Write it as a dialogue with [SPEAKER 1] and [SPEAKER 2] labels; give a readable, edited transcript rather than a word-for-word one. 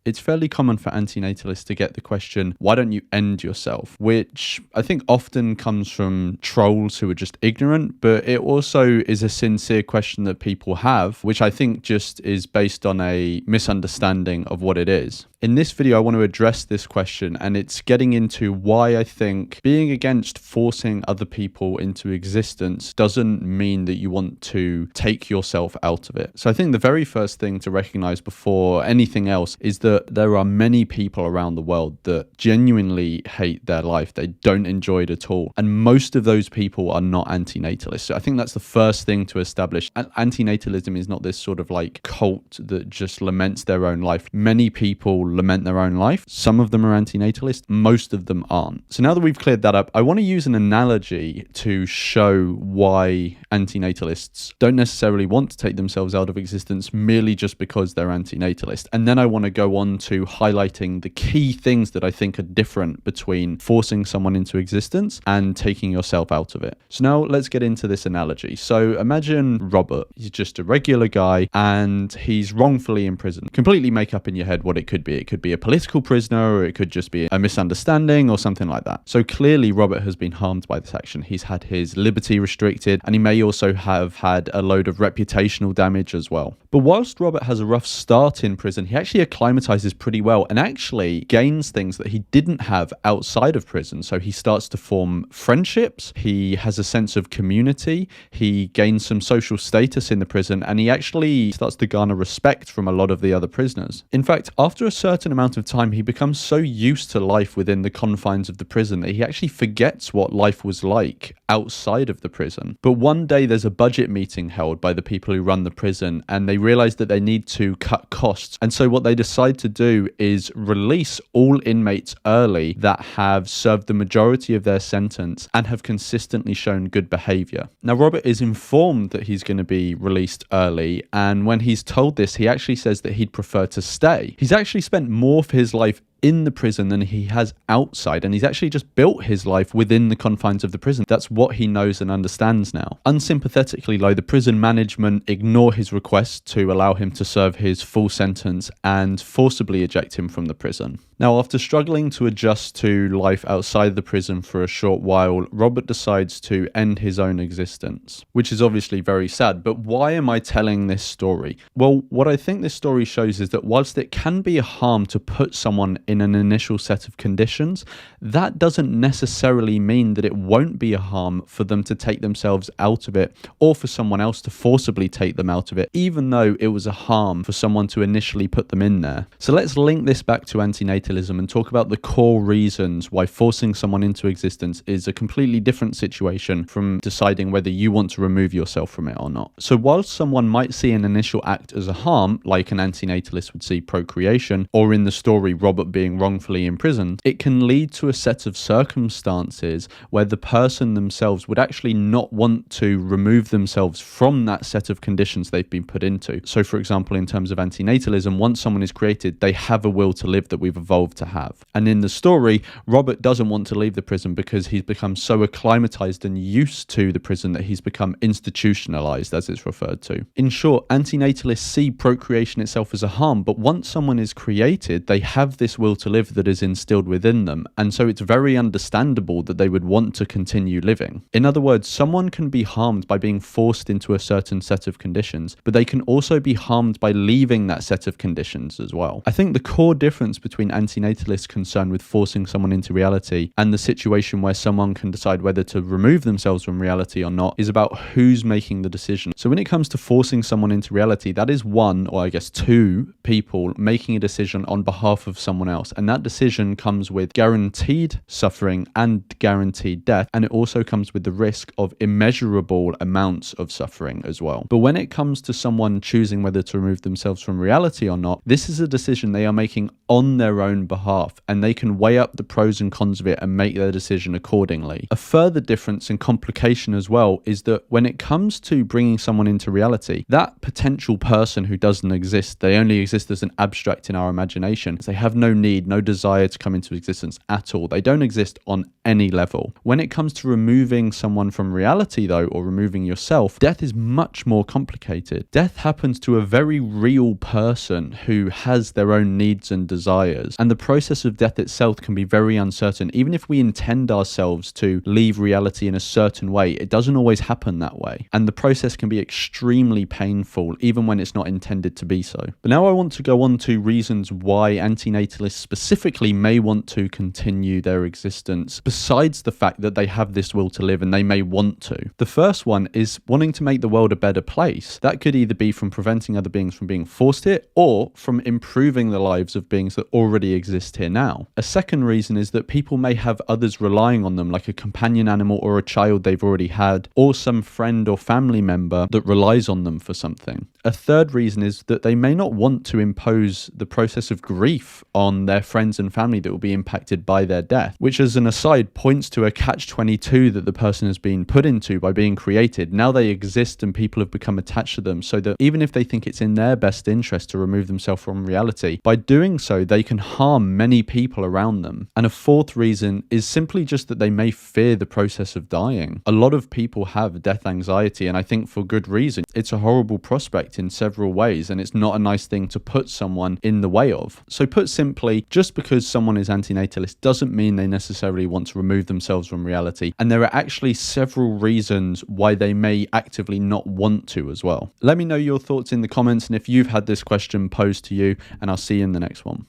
[SPEAKER 1] it's fairly common for antinatalists to get the question, why don't you end yourself? Which I think often comes from trolls who are just ignorant, but it also is a sincere question that people have, which I think just is based on a misunderstanding of what it is. In this video, I want to address this question, and it's getting into why I think being against forcing other people into existence doesn't mean that you want to take yourself out of it. So I think the very first thing to recognize before anything else is that there are many people around the world that genuinely hate their life. They don't enjoy it at all. And most of those people are not antinatalists. So I think that's the first thing to establish. Antinatalism is not this sort of like cult that just laments their own life. Many people lament their own life. Some of them are antinatalist, most of them aren't. So now that we've cleared that up, I want to use an analogy to show why antinatalists don't necessarily want to take themselves out of existence merely just because they're antinatalist. And then I want to go on to highlighting the key things that I think are different between forcing someone into existence and taking yourself out of it. So now let's get into this analogy. So imagine Robert. He's just a regular guy and he's wrongfully imprisoned. Completely make up in your head what it could be. It could be a political prisoner, or it could just be a misunderstanding or something like that. So clearly Robert has been harmed by this action. He's had his liberty restricted, and he may also have had a load of reputational damage as well. But whilst Robert has a rough start in prison, he actually acclimatizes pretty well and actually gains things that he didn't have outside of prison. So he starts to form friendships, he has a sense of community, he gains some social status in the prison, and he actually starts to garner respect from a lot of the other prisoners. In fact, after a certain amount of time, he becomes so used to life within the confines of the prison that he actually forgets what life was like outside of the prison. But one day there's a budget meeting held by the people who run the prison, and they realize that they need to cut costs. And so what they decide to do is release all inmates early that have served the majority of their sentence and have consistently shown good behavior. Now, Robert is informed that he's going to be released early, and when he's told this, he actually says that he'd prefer to stay. He's actually spent more of his life in the prison than he has outside, and he's actually just built his life within the confines of the prison. That's what he knows and understands now. Unsympathetically, though, the prison management ignore his request to allow him to serve his full sentence and forcibly eject him from the prison. Now, after struggling to adjust to life outside the prison for a short while, Robert decides to end his own existence, which is obviously very sad. But why am I telling this story? Well, what I think this story shows is that whilst it can be a harm to put someone in an initial set of conditions, that doesn't necessarily mean that it won't be a harm for them to take themselves out of it, or for someone else to forcibly take them out of it, even though it was a harm for someone to initially put them in there. So let's link this back to antinatalism and talk about the core reasons why forcing someone into existence is a completely different situation from deciding whether you want to remove yourself from it or not. So whilst someone might see an initial act as a harm, like an antinatalist would see procreation, or in the story Robert being wrongfully imprisoned, it can lead to a set of circumstances where the person themselves would actually not want to remove themselves from that set of conditions they've been put into. So for example, in terms of antinatalism, once someone is created, they have a will to live that we've evolved to have. And in the story, Robert doesn't want to leave the prison because he's become so acclimatized and used to the prison that he's become institutionalized, as it's referred to. In short, antinatalists see procreation itself as a harm, but once someone is created, they have this will to live that is instilled within them, and so it's very understandable that they would want to continue living. In other words, someone can be harmed by being forced into a certain set of conditions, but they can also be harmed by leaving that set of conditions as well. I think the core difference between antinatalists' concern with forcing someone into reality and the situation where someone can decide whether to remove themselves from reality or not is about who's making the decision. So when it comes to forcing someone into reality, that is one, or I guess two, people making a decision on behalf of someone else, and that decision comes with guaranteed suffering and guaranteed death, and it also comes with the risk of immeasurable amounts of suffering as well. But when it comes to someone choosing whether to remove themselves from reality or not, this is a decision they are making on their own behalf, and they can weigh up the pros and cons of it and make their decision accordingly. A further difference and complication as well is that when it comes to bringing someone into reality, that potential person who doesn't exist, they only exist exist as an abstract in our imagination. They have no need, no desire to come into existence at all. They don't exist on any level. When it comes to removing someone from reality, though, or removing yourself, death is much more complicated. Death happens to a very real person who has their own needs and desires, and the process of death itself can be very uncertain. Even if we intend ourselves to leave reality in a certain way, it doesn't always happen that way, and the process can be extremely painful even when it's not intended to be so. But now I want to go on to reasons why antinatalists specifically may want to continue their existence, besides the fact that they have this will to live and they may want to. The first one is wanting to make the world a better place. That could either be from preventing other beings from being forced here, or from improving the lives of beings that already exist here now. A second reason is that people may have others relying on them, like a companion animal or a child they've already had, or some friend or family member that relies on them for something. A third reason is that they may not want to impose the process of grief on their friends and family that will be impacted by their death, which as an aside points to a catch-22 that the person has been put into by being created. Now they exist and people have become attached to them, so that even if they think it's in their best interest to remove themselves from reality, by doing so they can harm many people around them. And a fourth reason is simply just that they may fear the process of dying. A lot of people have death anxiety, and I think for good reason. It's a horrible prospect in several ways, and it's not a nice thing to put someone in the way of. So put simply, just because someone is antinatalist doesn't mean they necessarily want to remove themselves from reality, and there are actually several reasons why they may actively not want to as well. Let me know your thoughts in the comments, and if you've had this question posed to you, and I'll see you in the next one.